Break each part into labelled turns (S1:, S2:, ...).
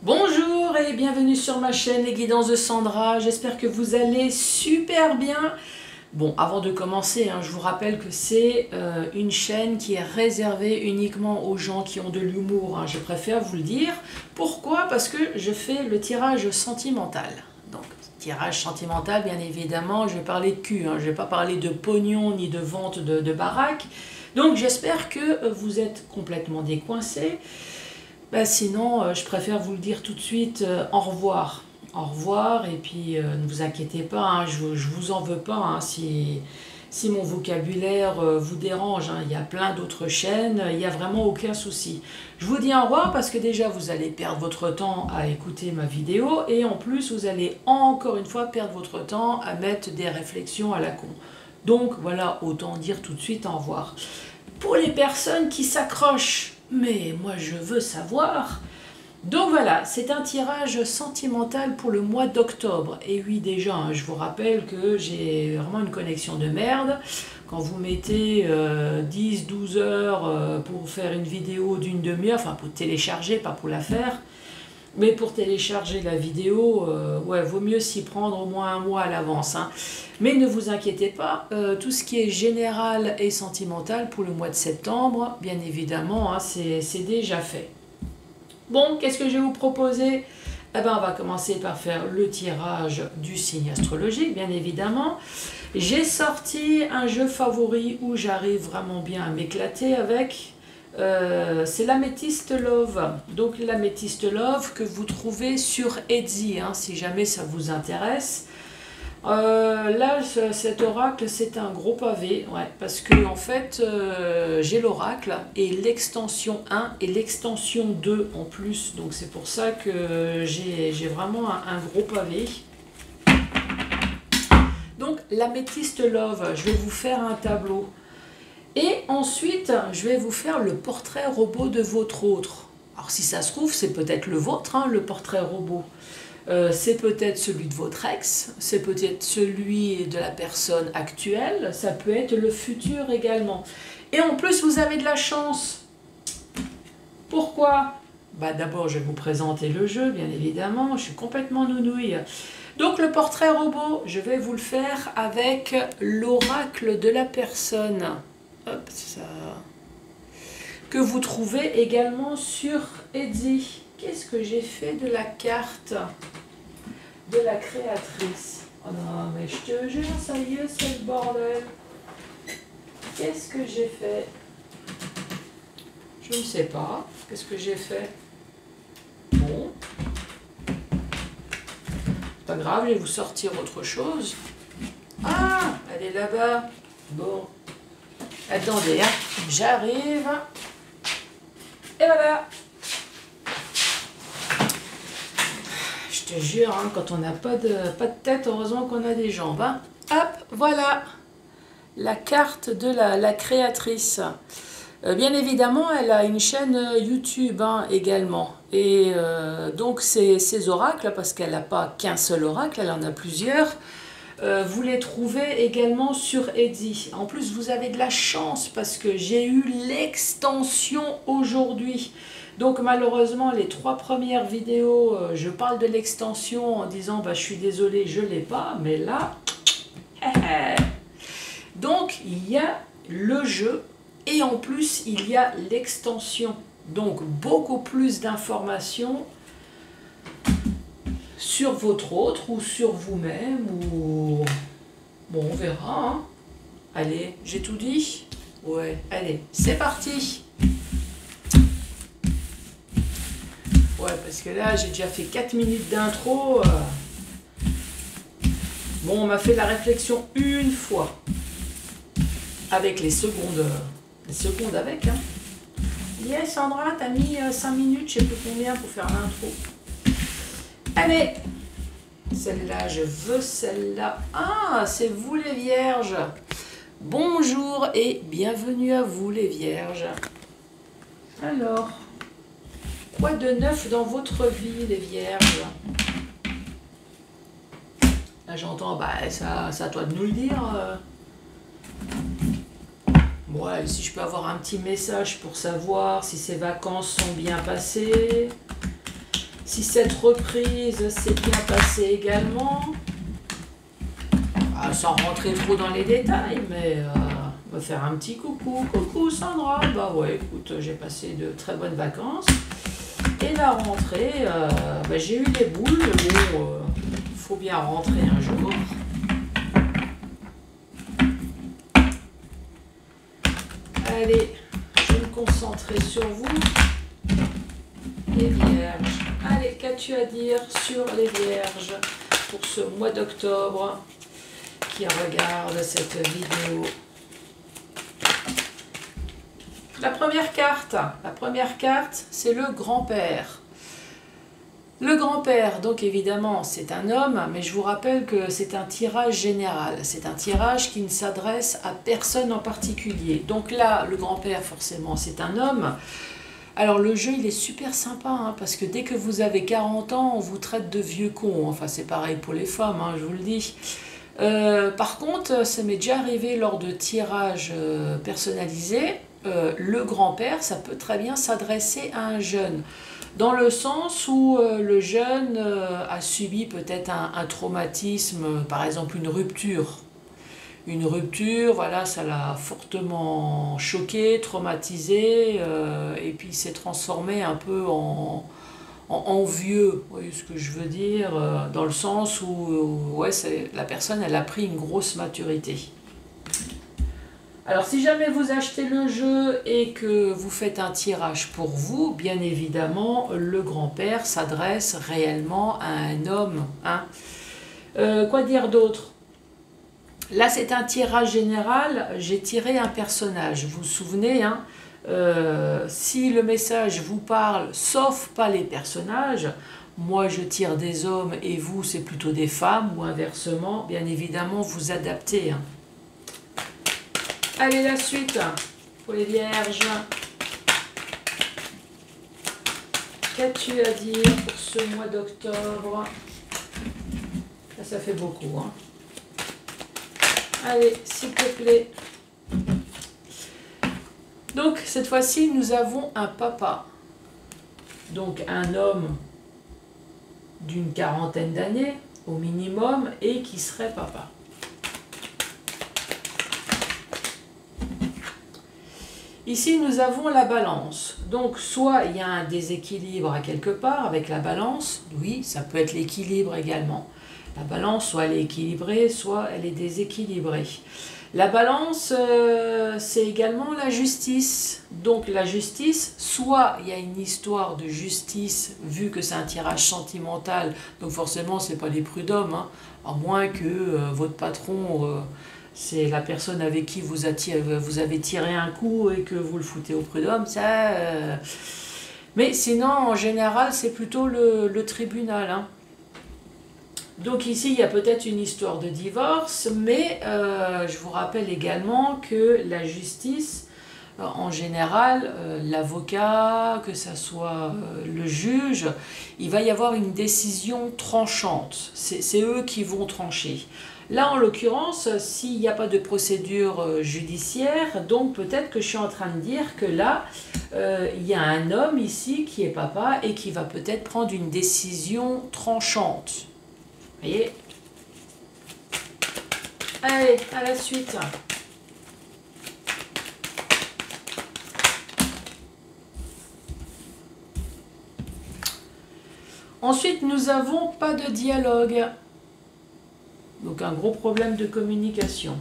S1: Bonjour et bienvenue sur ma chaîne Les Guidances de Sandra, j'espère que vous allez super bien. Bon, avant de commencer, je vous rappelle que c'est une chaîne qui est réservée uniquement aux gens qui ont de l'humour, je préfère vous le dire. Pourquoi? Parce que je fais le tirage sentimental. Donc, tirage sentimental, bien évidemment, je vais parler de cul, je ne vais pas parler de pognon ni de vente de baraque. Donc, j'espère que vous êtes complètement décoincés. Sinon, je préfère vous le dire tout de suite, au revoir. Au revoir, et puis ne vous inquiétez pas, je vous en veux pas si mon vocabulaire vous dérange. Il y a plein d'autres chaînes, il n'y a vraiment aucun souci. Je vous dis au revoir parce que déjà vous allez perdre votre temps à écouter ma vidéo et en plus vous allez encore une fois perdre votre temps à mettre des réflexions à la con. Donc voilà, autant dire tout de suite au revoir. Pour les personnes qui s'accrochent, mais moi je veux savoir. Donc voilà, c'est un tirage sentimental pour le mois d'octobre. Et oui, déjà, je vous rappelle que j'ai vraiment une connexion de merde. Quand vous mettez 10-12 heures pour faire une vidéo d'une demi-heure, enfin pour télécharger, pas pour la faire, mais pour télécharger la vidéo, ouais, vaut mieux s'y prendre au moins un mois à l'avance. Mais ne vous inquiétez pas, tout ce qui est général et sentimental pour le mois de septembre, bien évidemment, c'est déjà fait. Bon, qu'est-ce que je vais vous proposer? On va commencer par faire le tirage du signe astrologique, bien évidemment. J'ai sorti un jeu favori où j'arrive vraiment bien à m'éclater avec. C'est l'Améthyste Love. Donc l'Améthyste Love que vous trouvez sur Etsy, si jamais ça vous intéresse. Là, cet oracle, c'est un gros pavé, parce que en fait, j'ai l'oracle et l'extension 1 et l'extension 2 en plus. Donc c'est pour ça que j'ai vraiment un gros pavé. Donc l'Améthyste Love, je vais vous faire un tableau. Et ensuite, je vais vous faire le portrait robot de votre autre. Alors si ça se trouve, c'est peut-être le vôtre, le portrait robot. C'est peut-être celui de votre ex, c'est peut-être celui de la personne actuelle, ça peut être le futur également. Et en plus, vous avez de la chance. Pourquoi? D'abord, je vais vous présenter le jeu, bien évidemment, je suis complètement nounouille. Donc le portrait robot, je vais vous le faire avec l'oracle de la personne. Hop, ça. Que vous trouvez également sur Etsy. Qu'est-ce que j'ai fait de la carte de la créatrice? Oh non, mais je te jure, ça y est, c'est le bordel. Qu'est-ce que j'ai fait? Je ne sais pas. Qu'est-ce que j'ai fait? Bon. Pas grave, je vais vous sortir autre chose. Ah, elle est là-bas. Bon. Attendez, j'arrive. Et voilà. Je te jure, quand on n'a pas de tête, heureusement qu'on a des jambes. Hop, voilà la carte de la créatrice. Bien évidemment, elle a une chaîne YouTube également. Et donc, ces oracles, parce qu'elle n'a pas qu'un seul oracle, elle en a plusieurs, vous les trouvez également sur Etsy. En plus, vous avez de la chance parce que j'ai eu l'extension aujourd'hui. Donc malheureusement, les 3 premières vidéos, je parle de l'extension en disant je suis désolée, je ne l'ai pas, mais là, donc il y a le jeu et en plus il y a l'extension. Donc beaucoup plus d'informations sur votre autre ou sur vous-même ou... Bon, on verra. Allez, j'ai tout dit? Ouais, allez, c'est parti. Ouais, parce que là, j'ai déjà fait 4 minutes d'intro. Bon, on m'a fait la réflexion une fois. Avec les secondes avec. Yes, Sandra, t'as mis 5 minutes, je sais plus combien, pour faire l'intro. Allez, celle-là, je veux celle-là. Ah, c'est vous les vierges. Bonjour et bienvenue à vous les vierges. Alors... Quoi de neuf dans votre vie, les vierges? Là, j'entends, ça c'est à toi de nous le dire. Bon, si je peux avoir un petit message pour savoir si ces vacances sont bien passées, si cette reprise s'est bien passée également. Sans rentrer trop dans les détails, mais me faire un petit coucou. Coucou Sandra, bah ouais, écoute, j'ai passé de très bonnes vacances. Et la rentrée, j'ai eu les boules, bon, faut bien rentrer un jour. Allez, je vais me concentrer sur vous, les vierges. Allez, qu'as-tu à dire sur les vierges pour ce mois d'octobre qui regarde cette vidéo? La première carte, c'est le grand-père. Le grand-père, donc évidemment, c'est un homme, mais je vous rappelle que c'est un tirage général. C'est un tirage qui ne s'adresse à personne en particulier. Donc là, le grand-père, forcément, c'est un homme. Alors le jeu, il est super sympa, hein, parce que dès que vous avez 40 ans, on vous traite de vieux con. Enfin, c'est pareil pour les femmes, hein, je vous le dis. Par contre, ça m'est déjà arrivé lors de tirages personnalisés. Le grand-père, ça peut très bien s'adresser à un jeune. Dans le sens où le jeune a subi peut-être un traumatisme, par exemple une rupture. Une rupture, voilà, ça l'a fortement choqué, traumatisé, et puis s'est transformé un peu en vieux, vous voyez ce que je veux dire, dans le sens où ouais, la personne elle a pris une grosse maturité. Alors si jamais vous achetez le jeu et que vous faites un tirage pour vous, bien évidemment le grand-père s'adresse réellement à un homme. Hein. Quoi dire d'autre? Là c'est un tirage général, j'ai tiré un personnage, vous vous souvenez, hein, si le message vous parle, sauf pas les personnages, moi je tire des hommes et vous c'est plutôt des femmes ou inversement, bien évidemment vous adaptez. Hein. Allez, la suite pour les vierges. Qu'as-tu à dire pour ce mois d'octobre? Ça fait beaucoup. Hein. Allez, s'il te plaît. Donc, cette fois-ci, nous avons un papa. Donc, un homme d'une quarantaine d'années, au minimum, et qui serait papa. Ici, nous avons la balance. Donc, soit il y a un déséquilibre à quelque part avec la balance. Oui, ça peut être l'équilibre également. La balance, soit elle est équilibrée, soit elle est déséquilibrée. La balance, c'est également la justice. Donc, la justice, soit il y a une histoire de justice, vu que c'est un tirage sentimental. Donc, forcément, ce n'est pas les prud'hommes. Hein, à moins que votre patron... c'est la personne avec qui vous avez tiré un coup et que vous le foutez au prud'homme, ça... Mais sinon, en général, c'est plutôt le tribunal. Hein. Donc ici, il y a peut-être une histoire de divorce, mais je vous rappelle également que la justice, en général, l'avocat, que ce soit le juge, il va y avoir une décision tranchante. C'est eux qui vont trancher. Là, en l'occurrence, s'il n'y a pas de procédure judiciaire, donc peut-être que je suis en train de dire que là, il y a un homme ici qui est papa et qui va peut-être prendre une décision tranchante. Vous voyez? Allez, à la suite. Ensuite, nous n'avons pas de dialogue. Donc un gros problème de communication.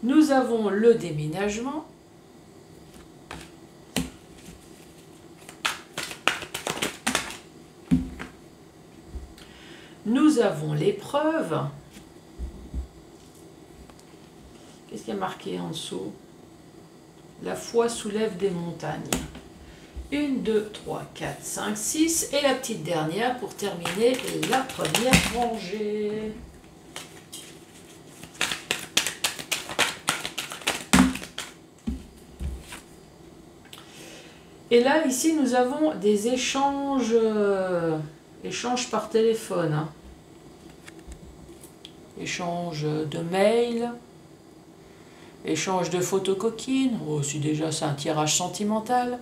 S1: Nous avons le déménagement. Nous avons l'épreuve. Qu'est-ce qu'il y a marqué en dessous? La foi soulève des montagnes. 1, 2, 3, 4, 5, 6. Et la petite dernière pour terminer la première rangée. Et là, ici, nous avons des échanges, échanges par téléphone. Hein. Échanges de mails. échange de photos coquines, oh, si déjà c'est un tirage sentimental.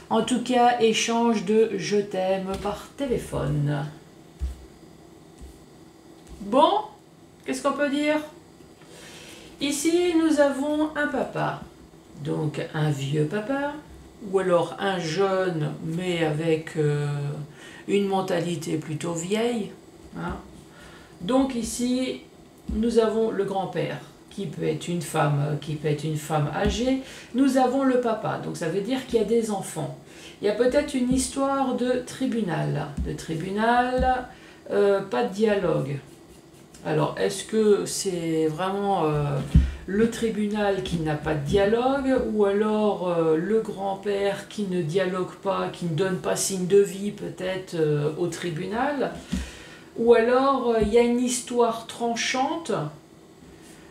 S1: En tout cas, échange de je t'aime par téléphone. Bon, qu'est-ce qu'on peut dire? Ici, nous avons un papa, donc un vieux papa, ou alors un jeune, mais avec une mentalité plutôt vieille. Hein. Donc ici, nous avons le grand-père, qui peut être une femme âgée. Nous avons le papa, donc ça veut dire qu'il y a des enfants. Il y a peut-être une histoire de tribunal. Pas de dialogue. Alors, est-ce que c'est vraiment le tribunal qui n'a pas de dialogue, ou alors le grand-père qui ne dialogue pas, qui ne donne pas signe de vie peut-être au tribunal, ou alors il y a une histoire tranchante,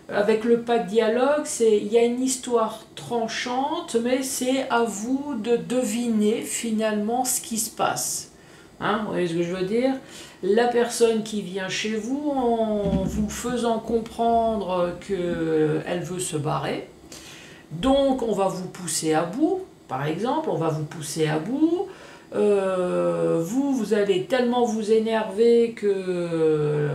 S1: avec le pas de dialogue, il y a une histoire tranchante, mais c'est à vous de deviner finalement ce qui se passe. Hein, vous voyez ce que je veux dire? La personne qui vient chez vous en vous faisant comprendre qu'elle veut se barrer. Donc on va vous pousser à bout, par exemple, on va vous pousser à bout. Vous allez tellement vous énerver que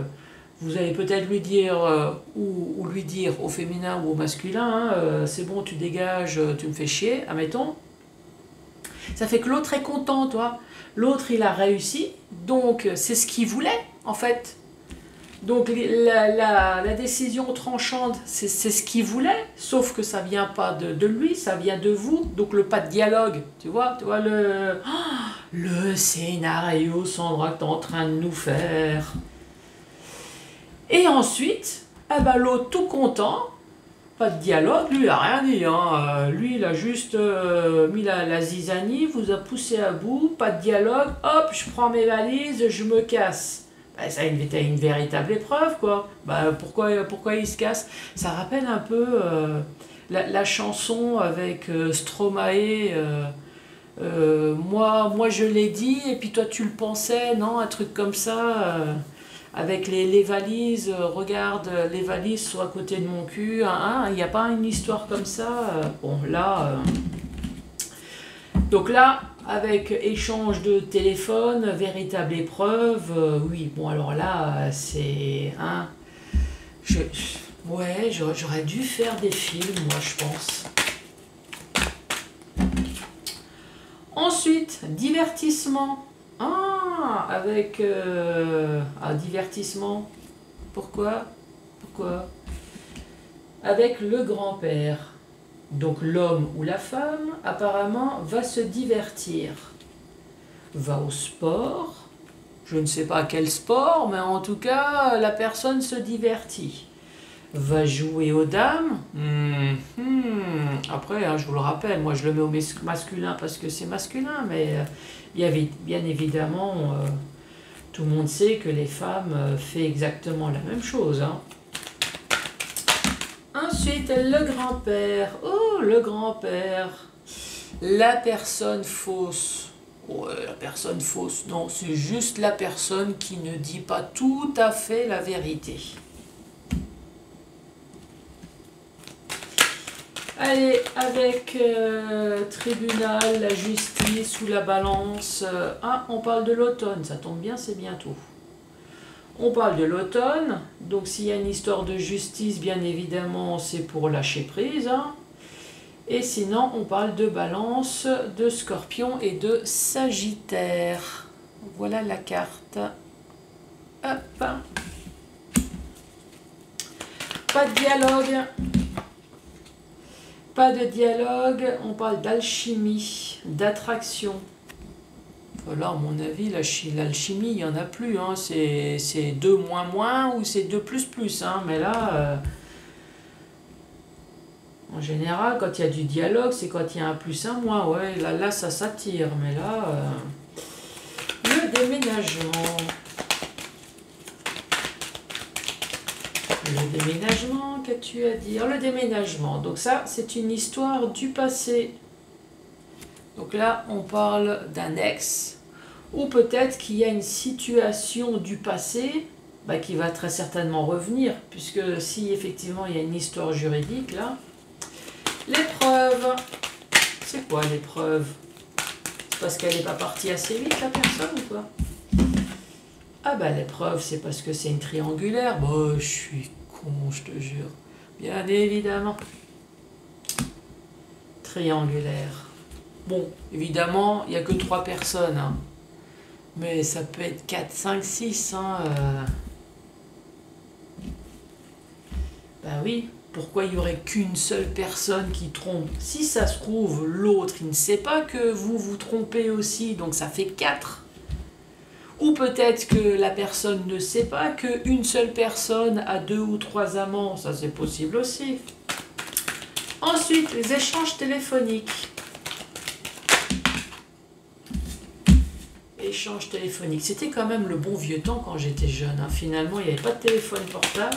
S1: vous allez peut-être lui dire, ou lui dire au féminin ou au masculin, hein, c'est bon, tu dégages, tu me fais chier, admettons. Ça fait que l'autre est content, toi. L'autre, il a réussi, donc c'est ce qu'il voulait, en fait. Donc la décision tranchante, c'est ce qu'il voulait, sauf que ça vient pas de lui, ça vient de vous. Donc le pas de dialogue, tu vois le scénario, Sandra, que tu es en train de nous faire. Et ensuite, eh ben, l'autre tout content, pas de dialogue, lui il a rien dit, hein. Lui il a juste mis la zizanie, vous a poussé à bout, pas de dialogue, hop, je prends mes valises, je me casse. Ben, ça a une véritable épreuve, quoi. Ben, pourquoi il se casse? Ça rappelle un peu la chanson avec Stromae, moi je l'ai dit, et puis toi tu le pensais, non? Un truc comme ça. Avec les valises, regarde, les valises sont à côté de mon cul, hein, il n'y a pas une histoire comme ça. Bon, là. Donc là, avec échange de téléphone, véritable épreuve, oui, bon, alors là, c'est. Hein, ouais, j'aurais dû faire des films, moi, je pense. Ensuite, divertissement. Ah, avec un divertissement. Pourquoi? Avec le grand-père. Donc l'homme ou la femme, apparemment, va se divertir. Va au sport. Je ne sais pas quel sport, mais en tout cas, la personne se divertit. Va jouer aux dames. Après, hein, je vous le rappelle, moi je le mets au masculin parce que c'est masculin, mais bien évidemment, tout le monde sait que les femmes font exactement la même chose. Hein. Ensuite, le grand-père. Oh, le grand-père. La personne fausse. Ouais, la personne fausse. Non, c'est juste la personne qui ne dit pas tout à fait la vérité. Allez, avec tribunal, la justice ou la balance. Ah, on parle de l'automne, ça tombe bien, c'est bientôt. On parle de l'automne, donc s'il y a une histoire de justice, bien évidemment, c'est pour lâcher prise. Hein. Et sinon, on parle de balance, de scorpion et de sagittaire. Voilà la carte. Hop. Pas de dialogue. Pas de dialogue, on parle d'alchimie, d'attraction. Voilà, à mon avis, l'alchimie, il n'y en a plus. Hein. C'est 2 moins moins ou c'est 2 plus plus. Hein. Mais là, en général, quand il y a du dialogue, c'est quand il y a un plus, un moins. Ouais, là ça s'attire. Mais là, le déménagement. Le déménagement, qu'as-tu à dire? Le déménagement, donc ça, c'est une histoire du passé. Donc là, on parle d'un ex. Ou peut-être qu'il y a une situation du passé, bah, qui va très certainement revenir, puisque si effectivement il y a une histoire juridique là. L'épreuve, c'est quoi l'épreuve? C'est parce qu'elle n'est pas partie assez vite la personne ou quoi? Ah bah l'épreuve c'est parce que c'est une triangulaire. Bon, je suis con, je te jure. Bien évidemment. Triangulaire. Bon, évidemment, il n'y a que 3 personnes. Hein. Mais ça peut être 4, 5, 6. Hein, Bah oui, pourquoi il n'y aurait qu'une seule personne qui trompe? Si ça se trouve, l'autre, il ne sait pas que vous vous trompez aussi, donc ça fait 4. Ou peut-être que la personne ne sait pas qu'une seule personne a 2 ou 3 amants, ça c'est possible aussi. Ensuite, les échanges téléphoniques. Échanges téléphoniques, c'était quand même le bon vieux temps quand j'étais jeune. Hein. Finalement, il n'y avait pas de téléphone portable.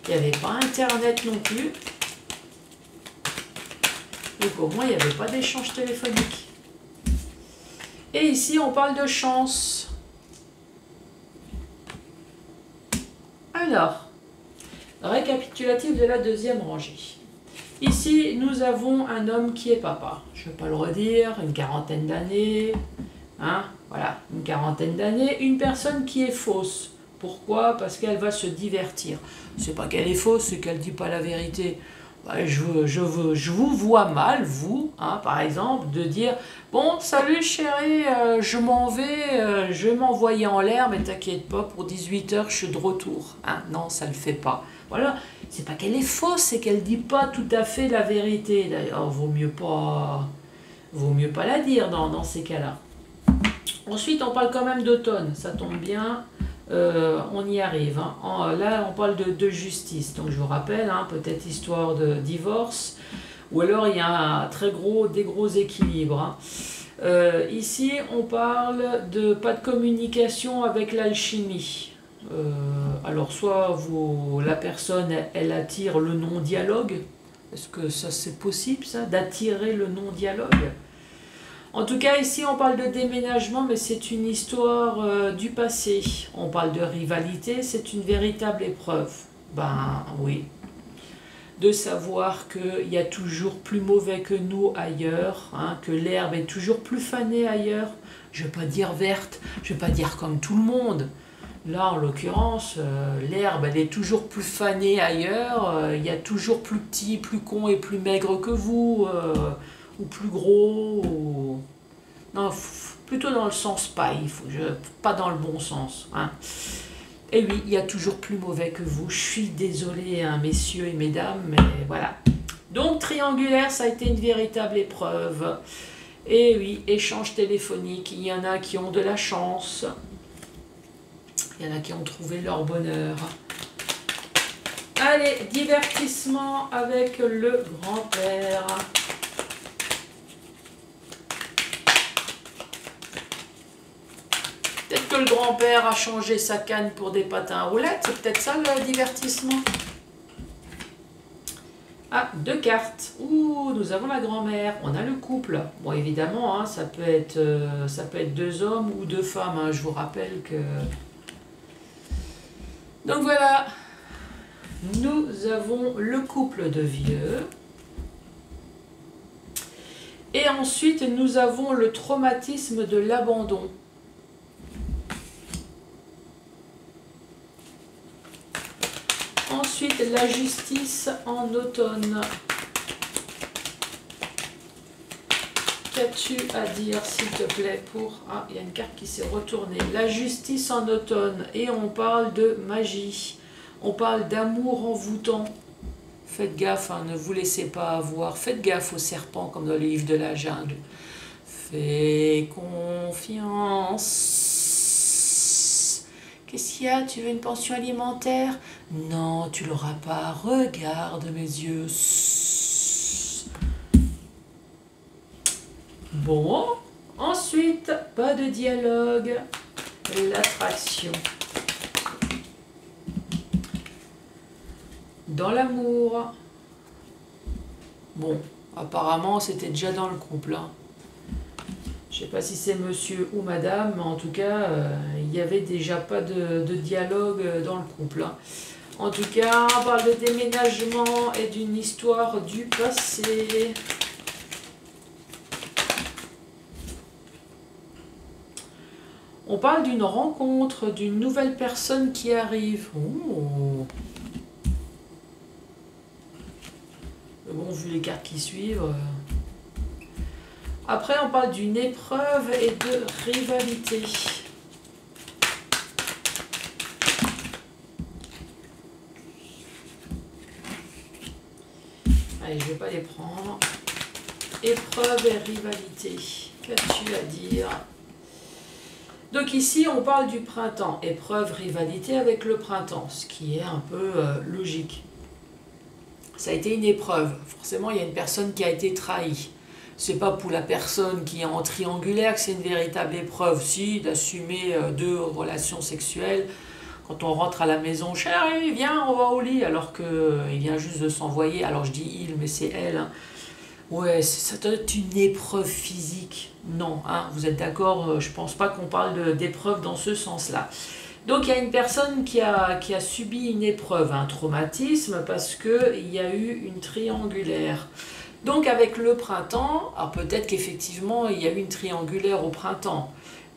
S1: Il n'y avait pas internet non plus. Donc au moins, il n'y avait pas d'échange téléphonique. Et ici, on parle de chance. Alors, récapitulatif de la deuxième rangée. Ici, nous avons un homme qui est papa. Je ne vais pas le redire, une quarantaine d'années. Hein, voilà, une quarantaine d'années. Une personne qui est fausse. Pourquoi? Parce qu'elle va se divertir. C'est pas qu'elle est fausse, c'est qu'elle ne dit pas la vérité. Je vous vois mal, vous, hein, par exemple, de dire « Bon, salut chérie, je m'en vais, je vais m'envoyer en l'air, mais t'inquiète pas, pour 18h, je suis de retour. Hein. » Non, ça ne le fait pas. Voilà, c'est pas qu'elle est fausse, c'est qu'elle ne dit pas tout à fait la vérité. D'ailleurs, vaut mieux pas la dire dans ces cas-là. Ensuite, on parle quand même d'automne, ça tombe bien. On y arrive. Hein. Là, on parle de justice. Donc, je vous rappelle, hein, peut-être histoire de divorce, ou alors il y a des gros équilibres. Hein. Ici, on parle de pas de communication avec l'alchimie. Alors, soit la personne, elle attire le non-dialogue. Est-ce que ça, c'est possible, ça, d'attirer le non-dialogue? En tout cas, ici, on parle de déménagement, mais c'est une histoire du passé. On parle de rivalité, c'est une véritable épreuve. Ben oui. De savoir qu'il y a toujours plus mauvais que nous ailleurs, hein, que l'herbe est toujours plus fanée ailleurs. Je ne vais pas dire verte, je ne vais pas dire comme tout le monde. Là, en l'occurrence, l'herbe, elle est toujours plus fanée ailleurs. Il y a toujours plus petit, plus con et plus maigre que vous. Ou plus gros, ou... Non, plutôt dans le sens paille, pas dans le bon sens. Hein. Et oui, il y a toujours plus mauvais que vous. Je suis désolée, hein, messieurs et mesdames, mais voilà. Donc, triangulaire, ça a été une véritable épreuve. Et oui, échange téléphonique, il y en a qui ont de la chance. Il y en a qui ont trouvé leur bonheur. Allez, divertissement avec le grand-père. Peut-être que le grand-père a changé sa canne pour des patins à roulettes. C'est peut-être ça le divertissement. Ah, 2 cartes. Ouh, nous avons la grand-mère. On a le couple. Bon, évidemment, hein, ça peut être 2 hommes ou 2 femmes. Hein. Je vous rappelle que... Donc voilà. Nous avons le couple de vieux. Et ensuite, nous avons le traumatisme de l'abandon. Ensuite, la justice en automne. Qu'as-tu à dire, s'il te plaît, pour... Ah, il y a une carte qui s'est retournée. La justice en automne. Et on parle de magie. On parle d'amour envoûtant. Faites gaffe, hein, ne vous laissez pas avoir. Faites gaffe aux serpents, comme dans le livre de la jungle. Fais confiance. Qu'est-ce qu'il y a? Tu veux une pension alimentaire? Non, tu l'auras pas. Regarde mes yeux. Bon, ensuite, pas de dialogue. L'attraction. Dans l'amour. Bon, apparemment, c'était déjà dans le couple. Hein. Je ne sais pas si c'est monsieur ou madame, mais en tout cas, il n'y avait déjà pas de dialogue dans le couple. Hein. En tout cas, on parle de déménagement et d'une histoire du passé. On parle d'une rencontre, d'une nouvelle personne qui arrive. Oh. Mais bon, vu les cartes qui suivent... Après, on parle d'une épreuve et de rivalité. Allez, je ne vais pas les prendre. Épreuve et rivalité. Qu'as-tu à dire? Donc ici, on parle du printemps. Épreuve, rivalité avec le printemps, ce qui est un peu logique. Ça a été une épreuve. Forcément, il y a une personne qui a été trahie. C'est pas pour la personne qui est en triangulaire que c'est une véritable épreuve, si, d'assumer deux relations sexuelles. Quand on rentre à la maison, chérie, viens, on va au lit, alors qu'il vient juste de s'envoyer. Alors je dis il, mais c'est elle. Hein. Ouais, ça doit être une épreuve physique. Non, hein, vous êtes d'accord, je pense pas qu'on parle d'épreuve dans ce sens-là. Donc il y a une personne qui a subi une épreuve, un traumatisme, parce qu'il y a eu une triangulaire. Donc avec le printemps, alors peut-être qu'effectivement il y a eu une triangulaire au printemps.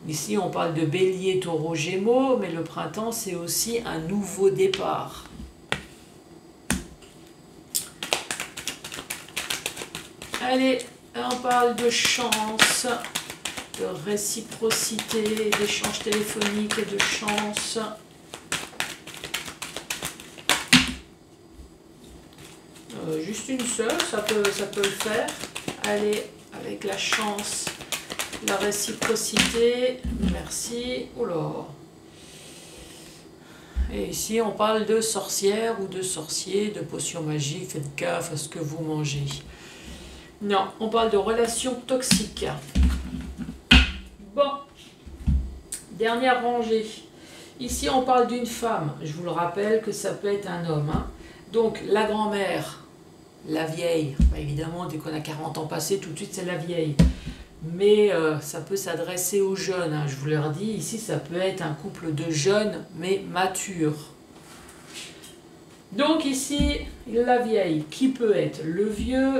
S1: Ici on parle de bélier, taureau, gémeaux, mais le printemps c'est aussi un nouveau départ. Allez, on parle de chance, de réciprocité, d'échange téléphonique et de chance. Juste une seule, ça peut le faire. Allez, avec la chance, la réciprocité, merci. Oula. Et ici, on parle de sorcière ou de sorcier, de potions magiques. Faites gaffe à ce que vous mangez. Non, on parle de relations toxiques. Bon, dernière rangée. Ici, on parle d'une femme. Je vous le rappelle que ça peut être un homme. Hein. Donc, la grand-mère. La vieille, bah évidemment, dès qu'on a 40 ans passés, tout de suite c'est la vieille. Mais ça peut s'adresser aux jeunes, hein. Je vous l'ai redit, ici ça peut être un couple de jeunes, mais matures. Donc ici, la vieille, qui peut être le vieux.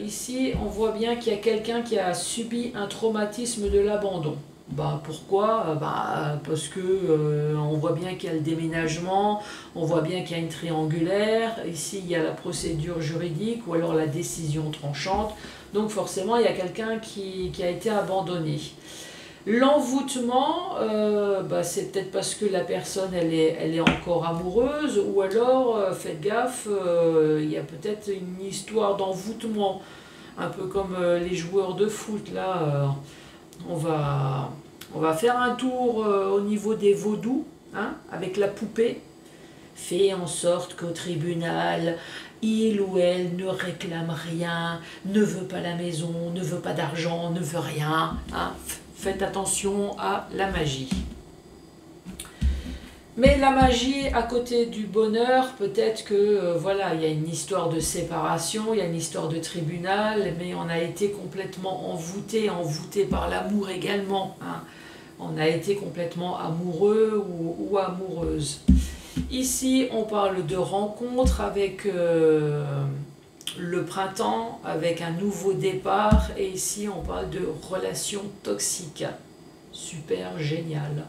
S1: Ici, on voit bien qu'il y a quelqu'un qui a subi un traumatisme de l'abandon. Bah, pourquoi? Parce que on voit bien qu'il y a le déménagement, on voit bien qu'il y a une triangulaire, ici il y a la procédure juridique ou alors la décision tranchante, donc forcément il y a quelqu'un qui a été abandonné. L'envoûtement, c'est peut-être parce que la personne elle est encore amoureuse, ou alors, faites gaffe, il y a peut-être une histoire d'envoûtement, un peu comme les joueurs de foot là. On va faire un tour au niveau des vaudous, hein, avec la poupée. Fait en sorte qu'au tribunal, il ou elle ne réclame rien, ne veut pas la maison, ne veut pas d'argent, ne veut rien. Hein. Faites attention à la magie. Mais la magie, à côté du bonheur, peut-être que voilà, il y a une histoire de séparation, il y a une histoire de tribunal, mais on a été complètement envoûté par l'amour également. Hein. On a été complètement amoureux ou amoureuse. Ici, on parle de rencontre avec le printemps, avec un nouveau départ, et ici on parle de relations toxiques. Super génial.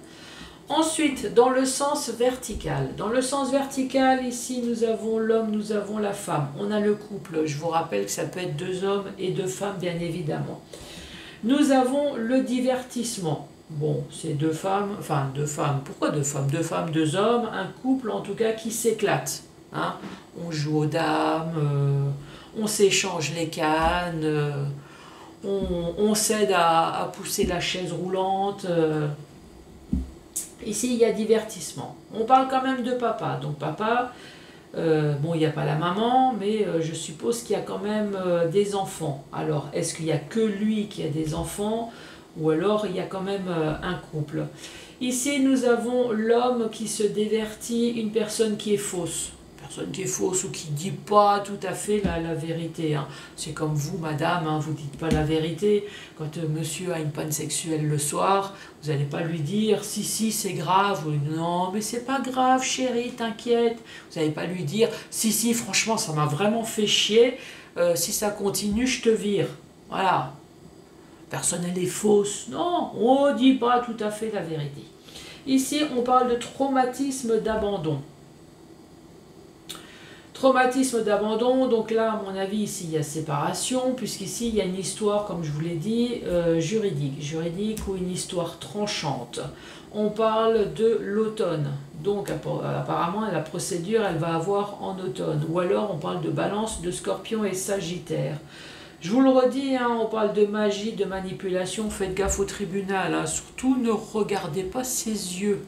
S1: Ensuite, dans le sens vertical. Dans le sens vertical, ici, nous avons l'homme, nous avons la femme. On a le couple. Je vous rappelle que ça peut être 2 hommes et 2 femmes, bien évidemment. Nous avons le divertissement. Bon, c'est 2 femmes, enfin 2 femmes. Pourquoi 2 femmes? 2 femmes, 2 hommes, un couple en tout cas qui s'éclate. Hein. On joue aux dames, on s'échange les cannes, on s'aide à pousser la chaise roulante. Ici, il y a divertissement. On parle quand même de papa. Donc papa, bon, il n'y a pas la maman, mais je suppose qu'il y a quand même des enfants. Alors, est-ce qu'il n'y a que lui qui a des enfants, ou alors il y a quand même un couple? Ici, nous avons l'homme qui se divertit, une personne qui est fausse. personne qui est fausse ou qui ne dit pas tout à fait la vérité. Hein. C'est comme vous, madame, hein, vous ne dites pas la vérité. Quand monsieur a une panne sexuelle le soir, vous n'allez pas lui dire « si, c'est grave » ou « non, mais c'est pas grave, chérie, t'inquiète ». Vous n'allez pas lui dire « si, franchement, ça m'a vraiment fait chier. Si ça continue, je te vire. » Voilà. Personne, elle est fausse. Non, on ne dit pas tout à fait la vérité. Ici, on parle de traumatisme d'abandon. Traumatisme d'abandon, donc là, à mon avis, ici, il y a séparation, puisqu'ici, il y a une histoire, comme je vous l'ai dit, juridique ou une histoire tranchante. On parle de l'automne, donc apparemment, la procédure, elle va avoir en automne. Ou alors, on parle de balance, de scorpion et sagittaire. Je vous le redis, hein, on parle de magie, de manipulation, faites gaffe au tribunal, hein, surtout ne regardez pas ses yeux.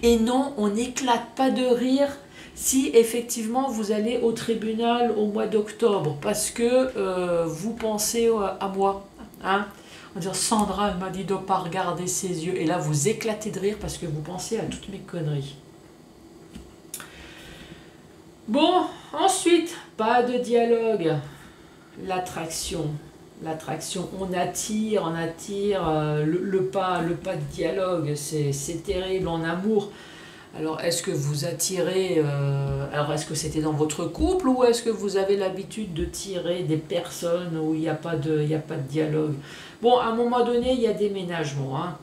S1: Et non, on n'éclate pas de rire si effectivement vous allez au tribunal au mois d'octobre, parce que vous pensez à moi. Hein. On va dire Sandra, elle m'a dit de ne pas regarder ses yeux, et là vous éclatez de rire parce que vous pensez à toutes mes conneries. Bon, ensuite, pas de dialogue. L'attraction, on attire le pas de dialogue, c'est terrible en amour. Alors est-ce que vous attirez, alors est-ce que c'était dans votre couple ou est-ce que vous avez l'habitude de tirer des personnes où il n'y a pas de dialogue? Bon, à un moment donné, il y a des ménagements, hein.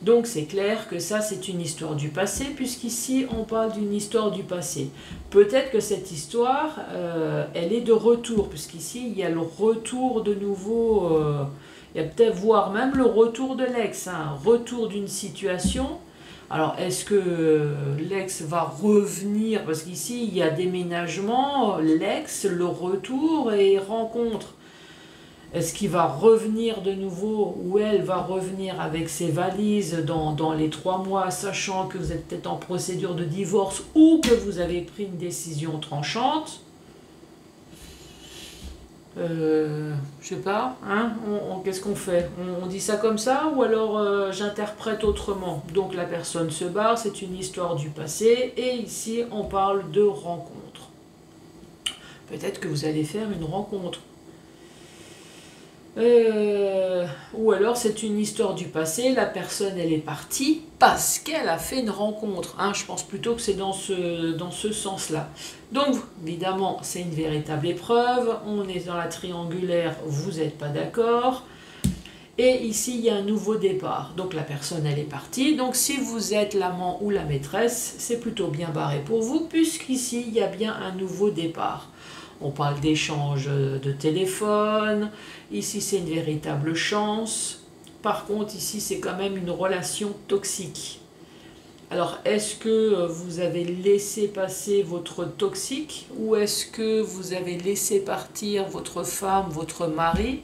S1: Donc c'est clair que ça c'est une histoire du passé, puisqu'ici on parle d'une histoire du passé. Peut-être que cette histoire, elle est de retour, puisqu'ici il y a le retour de nouveau, il y a peut-être voire même le retour de l'ex, hein, retour d'une situation. Alors est-ce que l'ex va revenir, parce qu'ici il y a déménagement, l'ex, le retour et rencontre. Est-ce qu'il va revenir de nouveau ou elle va revenir avec ses valises dans les 3 mois, sachant que vous êtes peut-être en procédure de divorce ou que vous avez pris une décision tranchante? Je sais pas, hein, qu'est-ce qu'on fait? On dit ça comme ça ou alors j'interprète autrement? Donc la personne se barre, c'est une histoire du passé et ici on parle de rencontre. Peut-être que vous allez faire une rencontre. Ou alors c'est une histoire du passé, la personne elle est partie parce qu'elle a fait une rencontre, hein, je pense plutôt que c'est dans ce sens-là. Donc évidemment c'est une véritable épreuve, on est dans la triangulaire, vous n'êtes pas d'accord, et ici il y a un nouveau départ, donc la personne elle est partie, donc si vous êtes l'amant ou la maîtresse, c'est plutôt bien barré pour vous, puisqu'ici il y a bien un nouveau départ. On parle d'échange de téléphone, ici c'est une véritable chance. Par contre ici c'est quand même une relation toxique. Alors est-ce que vous avez laissé passer votre toxique ou est-ce que vous avez laissé partir votre femme, votre mari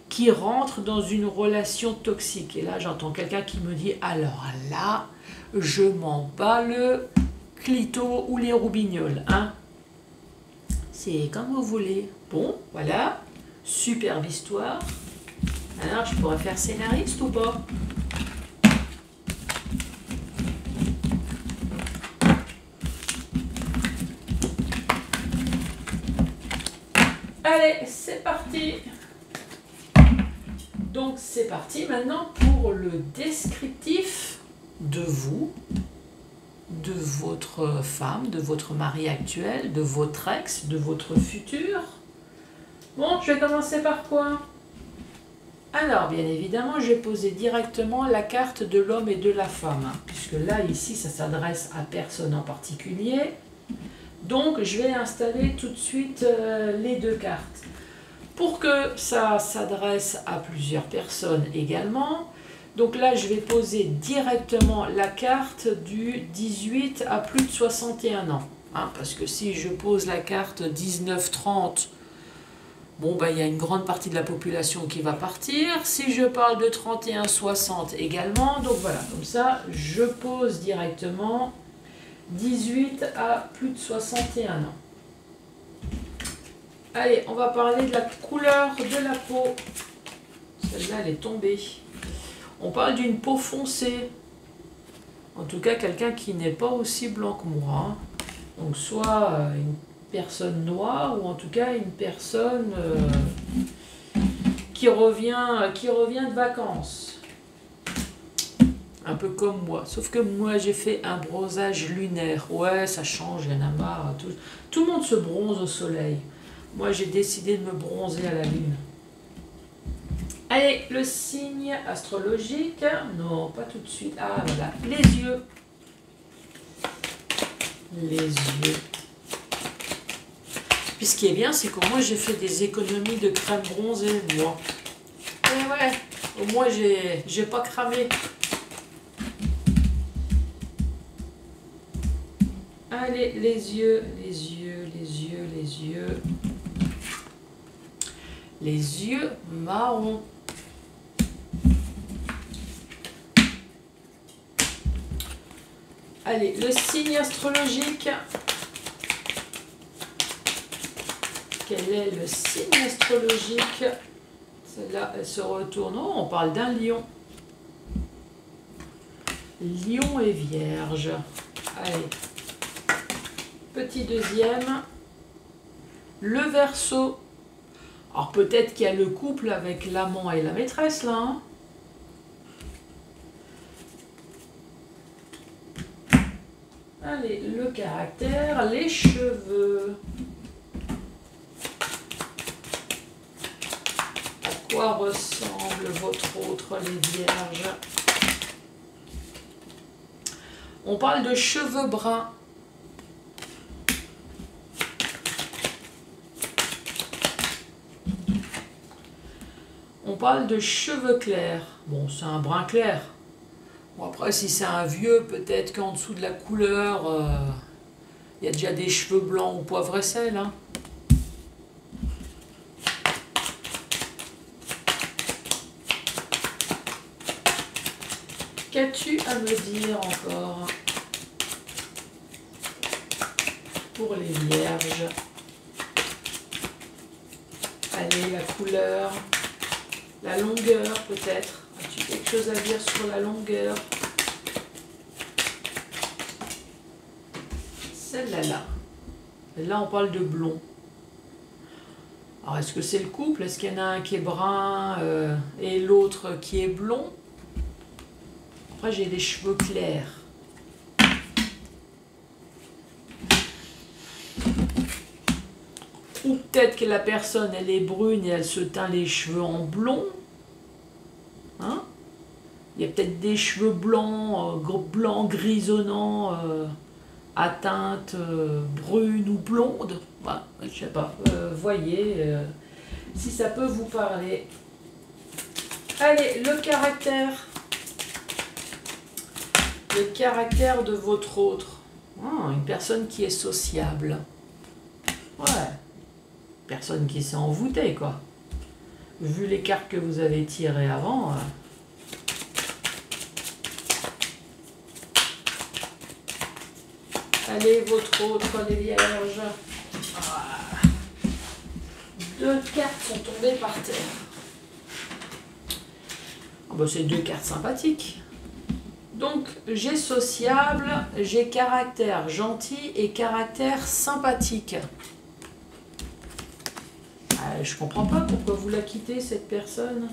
S1: qui rentre dans une relation toxique? Et là j'entends quelqu'un qui me dit alors là je m'en bats le clito ou les roubignoles, hein. C'est comme vous voulez. Bon, voilà. Superbe histoire. Alors, je pourrais faire scénariste ou pas? Allez, c'est parti. Donc, c'est parti maintenant pour le descriptif de vous, de votre femme, de votre mari actuel, de votre ex, de votre futur. Bon, je vais commencer par quoi? Alors, bien évidemment, je vais poser directement la carte de l'homme et de la femme, puisque là, ici, ça s'adresse à personne en particulier. Donc, je vais installer tout de suite les 2 cartes. Pour que ça s'adresse à plusieurs personnes également, donc là, je vais poser directement la carte du 18 à plus de 61 ans. Hein, parce que si je pose la carte 19-30, bon, ben, il y a une grande partie de la population qui va partir. Si je parle de 31-60 également, donc voilà, comme ça, je pose directement 18 à plus de 61 ans. Allez, on va parler de la couleur de la peau. Celle-là, elle est tombée. On parle d'une peau foncée. En tout cas, quelqu'un qui n'est pas aussi blanc que moi. Donc soit une personne noire ou en tout cas une personne qui revient de vacances. Un peu comme moi. Sauf que moi j'ai fait un bronzage lunaire. Ouais, ça change, il y en a marre. Tout le monde se bronze au soleil. Moi j'ai décidé de me bronzer à la lune. Allez, le signe astrologique. Non, pas tout de suite. Ah voilà, les yeux. Les yeux. Puis ce qui est bien, c'est qu'au moins j'ai fait des économies de crème bronzée, moi. Et ouais, au moins j'ai pas cramé. Allez, les yeux, les yeux, les yeux, les yeux. Les yeux marrons. Allez, le signe astrologique. Quel est le signe astrologique? Celle-là, elle se retourne. Oh, on parle d'un lion. Lion et Vierge. Allez. Petit deuxième. Le Verseau. Alors peut-être qu'il y a le couple avec l'amant et la maîtresse là. Hein. Allez, le caractère, les cheveux. À quoi ressemble votre autre, les Vierges? On parle de cheveux bruns. On parle de cheveux clairs. Bon, c'est un brun clair. Bon, après, si c'est un vieux, peut-être qu'en dessous de la couleur, il y a déjà des cheveux blancs ou poivre et sel. Hein. Qu'as-tu à me dire encore pour les Vierges? Allez, la couleur, la longueur peut-être. As-tu quelque chose à dire sur la longueur? Celle-là, là. Là, on parle de blond. Alors, est-ce que c'est le couple? Est-ce qu'il y en a un qui est brun et l'autre qui est blond? Après, j'ai des cheveux clairs. Ou peut-être que la personne, elle est brune et elle se teint les cheveux en blond. Hein? Il y a peut-être des cheveux blancs, blancs grisonnants, à teinte brune ou blonde. Bah, je sais pas. Voyez si ça peut vous parler. Allez, le caractère. Le caractère de votre autre. Une personne qui est sociable. Ouais. Personne qui s'est envoûtée, quoi. Vu les cartes que vous avez tirées avant. Allez, votre autre, les Vierges. Ah. 2 cartes sont tombées par terre. Ah bah, c'est 2 cartes sympathiques. Donc, j'ai sociable, j'ai caractère gentil et caractère sympathique. Je comprends pas pourquoi vous la quittez, cette personne.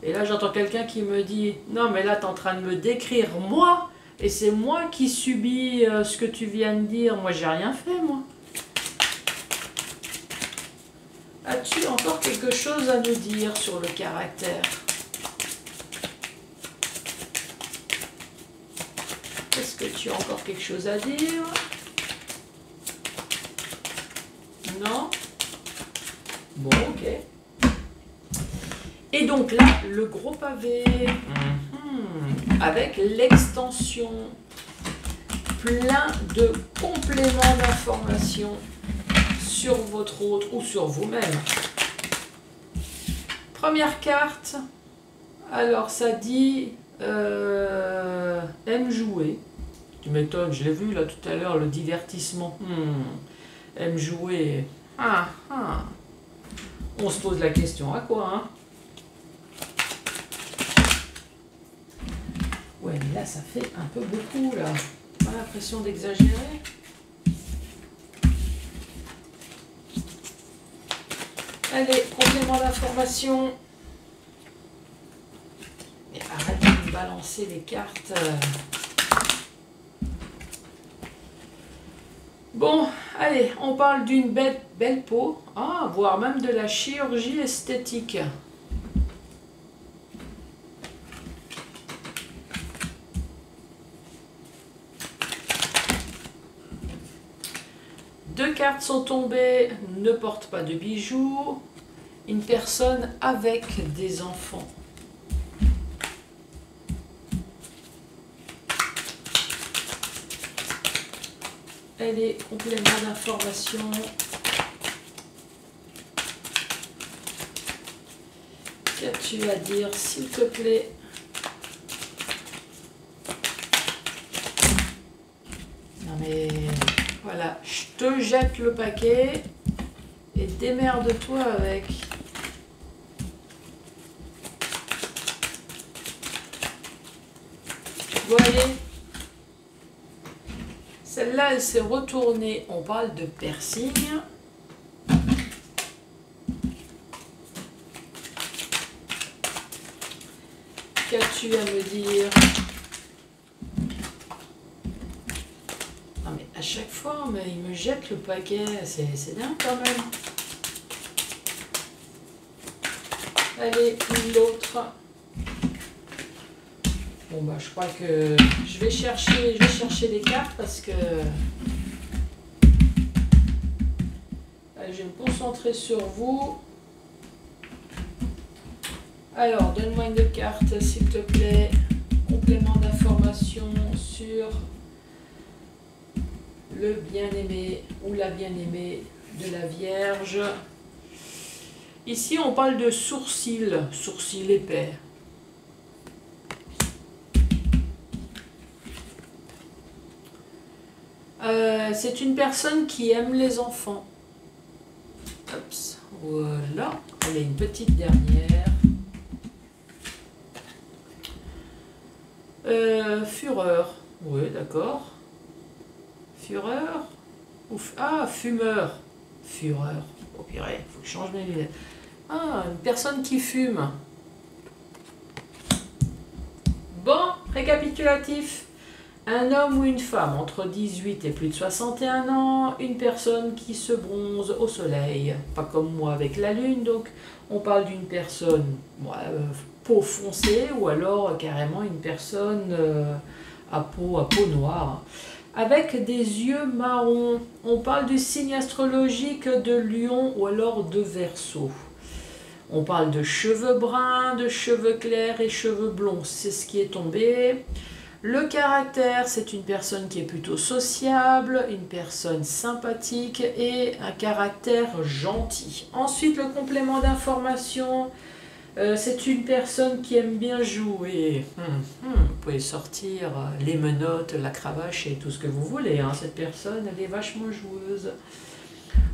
S1: Et là, j'entends quelqu'un qui me dit « Non, mais là, tu es en train de me décrire moi, et c'est moi qui subis ce que tu viens de dire. Moi, j'ai rien fait, moi. » As-tu encore quelque chose à nous dire sur le caractère? Est-ce que tu as encore quelque chose à dire? Non? Bon, ok. Et donc là, le gros pavé, avec l'extension, plein de compléments d'informations sur votre autre ou sur vous-même. Première carte, alors ça dit aime jouer. Tu m'étonnes, je l'ai vu là tout à l'heure, le divertissement. Aime jouer. On se pose la question, à quoi, hein? Ouais, mais là, ça fait un peu beaucoup, là. Pas l'impression d'exagérer. Allez, complément d'information. Et arrête de me balancer les cartes. Bon, allez, on parle d'une belle peau, voire même de la chirurgie esthétique. Deux cartes sont tombées, ne porte pas de bijoux, une personne avec des enfants. Allez, complément d'information. Qu'as-tu à dire, s'il te plaît? Non mais voilà, je te jette le paquet et démerde-toi avec. Voyez, celle-là, elle s'est retournée. On parle de piercing. Qu'as-tu à me dire? Non mais à chaque fois, mais il me jette le paquet. C'est dingue quand même. Allez, l'autre. Bon bah je crois que je vais chercher les cartes parce que allez, je vais me concentrer sur vous. Alors, donne-moi une carte s'il te plaît. Complément d'information sur le bien-aimé ou la bien-aimée de la Vierge. Ici, on parle de sourcils épais. C'est une personne qui aime les enfants. Oups, voilà. Allez, une petite dernière. Fureur. Oui, d'accord. Fureur. Fumeur. Fureur. Oh purée, il faut que je change mes lunettes. Une personne qui fume. Bon, récapitulatif. Un homme ou une femme entre 18 et plus de 61 ans, une personne qui se bronze au soleil, pas comme moi avec la lune, donc on parle d'une personne peau foncée ou alors carrément une personne à peau noire, avec des yeux marrons. On parle du signe astrologique de Lion ou alors de Verseau. On parle de cheveux bruns, de cheveux clairs et cheveux blonds, c'est ce qui est tombé. Le caractère, c'est une personne qui est plutôt sociable, une personne sympathique et un caractère gentil. Ensuite, le complément d'information, c'est une personne qui aime bien jouer. Vous pouvez sortir les menottes, la cravache et tout ce que vous voulez. Cette personne, elle est vachement joueuse.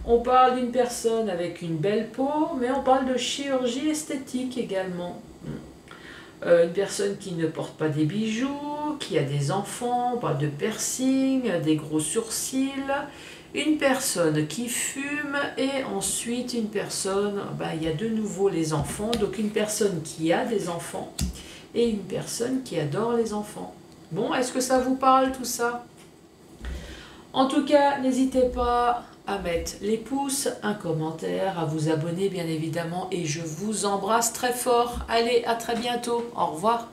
S1: On parle d'une personne avec une belle peau, mais on parle de chirurgie esthétique également. Une personne qui ne porte pas des bijoux, qui a des enfants, on parle de piercing, des gros sourcils, une personne qui fume et ensuite une personne, il y a de nouveau les enfants, donc une personne qui a des enfants et une personne qui adore les enfants. Bon, est-ce que ça vous parle tout ça? En tout cas, n'hésitez pas à mettre les pouces, un commentaire, à vous abonner bien évidemment et je vous embrasse très fort. Allez, à très bientôt. Au revoir.